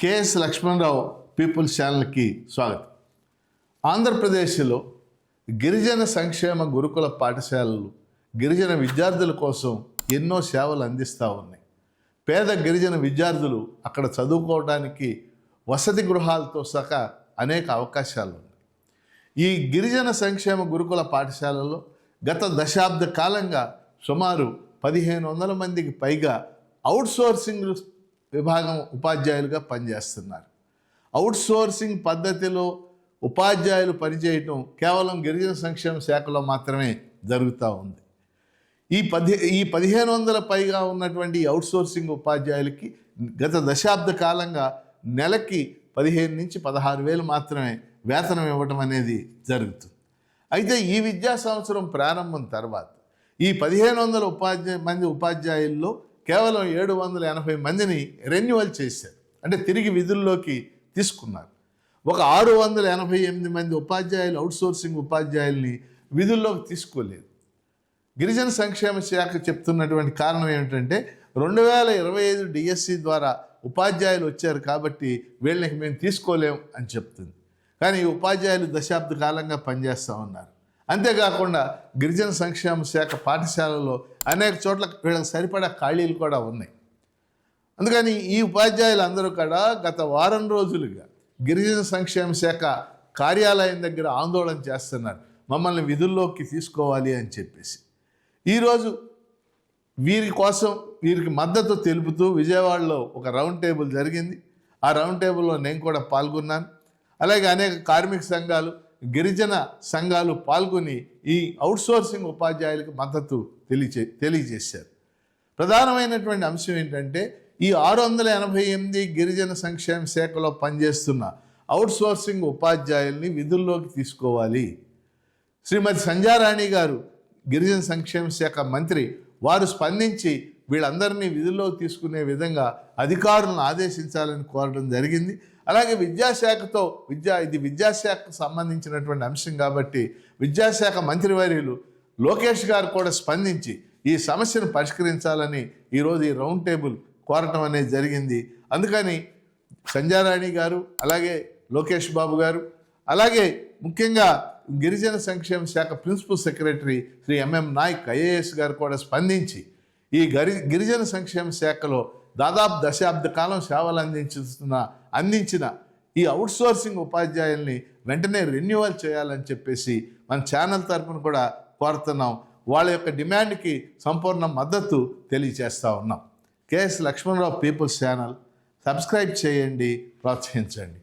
KS Lakshmana Rao peoples ఛానల్కి స్వాగతం. ఆంధ్రప్రదేశ్లో గిరిజన సంక్షేమ గురుకుల పాఠశాలలు గిరిజన విద్యార్థుల కోసం ఎన్నో సేవలు అందిస్తూ ఉన్నాయి. పేద గిరిజన విద్యార్థులు అక్కడ చదువుకోవడానికి వసతి గృహాలతో సహా అనేక అవకాశాలు ఉన్నాయి. ఈ గిరిజన సంక్షేమ గురుకుల పాఠశాలలో గత దశాబ్ద కాలంగా సుమారు 1500 మందికి పైగా అవుట్సోర్సింగ్ విభాగం ఉపాధ్యాయులుగా పనిచేస్తున్నారు. అవుట్సోర్సింగ్ పద్ధతిలో ఉపాధ్యాయులు పనిచేయటం కేవలం గిరిజన సంక్షేమ శాఖలో మాత్రమే జరుగుతూ ఉంది. ఈ 1500 పైగా ఉన్నటువంటి అవుట్సోర్సింగ్ ఉపాధ్యాయులకి గత దశాబ్ద కాలంగా నెలకి 15 నుంచి 16,000 మాత్రమే వేతనం ఇవ్వటం అనేది జరుగుతుంది. అయితే ఈ విద్యా సంవత్సరం ప్రారంభం తర్వాత ఈ 1500 మంది ఉపాధ్యాయుల్లో కేవలం 780 మందిని రెన్యువల్ చేశారు, అంటే తిరిగి విధుల్లోకి తీసుకున్నారు. ఒక 688 మంది ఉపాధ్యాయులు అవుట్సోర్సింగ్ ఉపాధ్యాయుల్ని విధుల్లోకి తీసుకోలేదు. గిరిజన సంక్షేమ శాఖ చెప్తున్నటువంటి కారణం ఏమిటంటే 2025 డిఎస్సి ద్వారా ఉపాధ్యాయులు వచ్చారు కాబట్టి వీళ్ళకి మేము తీసుకోలేం అని చెప్తుంది. కానీ ఈ ఉపాధ్యాయులు దశాబ్ద కాలంగా పనిచేస్తూ ఉన్నారు. అంతేకాకుండా గిరిజన సంక్షేమ శాఖ పాఠశాలలో అనేక చోట్ల వీళ్ళకి సరిపడా ఖాళీలు కూడా ఉన్నాయి. అందుకని ఈ ఉపాధ్యాయులు అందరూ కూడా గత వారం రోజులుగా గిరిజన సంక్షేమ శాఖ కార్యాలయం దగ్గర ఆందోళన చేస్తున్నారు, మమ్మల్ని విధుల్లోకి తీసుకోవాలి అని చెప్పేసి. ఈరోజు వీరికి మద్దతు తెలుపుతూ విజయవాడలో ఒక రౌండ్ టేబుల్ జరిగింది. ఆ రౌండ్ టేబుల్లో నేను కూడా పాల్గొన్నాను. అలాగే అనేక కార్మిక సంఘాలు, గిరిజన సంఘాలు పాల్గొని ఈ అవుట్సోర్సింగ్ ఉపాధ్యాయులకు మద్దతు తెలియజేశారు. ప్రధానమైనటువంటి అంశం ఏంటంటే ఈ 688 గిరిజన సంక్షేమ శాఖలో పనిచేస్తున్న అవుట్సోర్సింగ్ ఉపాధ్యాయుల్ని విధుల్లోకి తీసుకోవాలి. శ్రీమతి సంధ్యారాణి గారు గిరిజన సంక్షేమ శాఖ మంత్రి, వారు స్పందించి వీళ్ళందరినీ విధుల్లోకి తీసుకునే విధంగా అధికారులను ఆదేశించాలని కోరడం జరిగింది. అలాగే విద్యాశాఖతో ఇది విద్యాశాఖకు సంబంధించినటువంటి అంశం కాబట్టి విద్యాశాఖ మంత్రివర్యులు లోకేష్ గారు కూడా స్పందించి ఈ సమస్యను పరిష్కరించాలని ఈరోజు ఈ రౌండ్ టేబుల్ కోరటం అనేది జరిగింది. అందుకని సంధ్యారాణి గారు, అలాగే లోకేష్ బాబు గారు, అలాగే ముఖ్యంగా గిరిజన సంక్షేమ శాఖ principal secretary Shri MM Nayak IAS గారు కూడా స్పందించి ఈ గిరిజన సంక్షేమ శాఖలో దాదాపు దశాబ్ద కాలం సేవలు అందించిన ఈ అవుట్సోర్సింగ్ ఉపాధ్యాయుల్ని వెంటనే రెన్యువల్ చేయాలని చెప్పేసి మన ఛానల్ తరఫున కూడా కోరుతున్నాం. వాళ్ళ యొక్క డిమాండ్కి సంపూర్ణ మద్దతు తెలియజేస్తూ ఉన్నాం. KS Lakshmana Rao people's channel subscribe చేయండి, ప్రోత్సహించండి.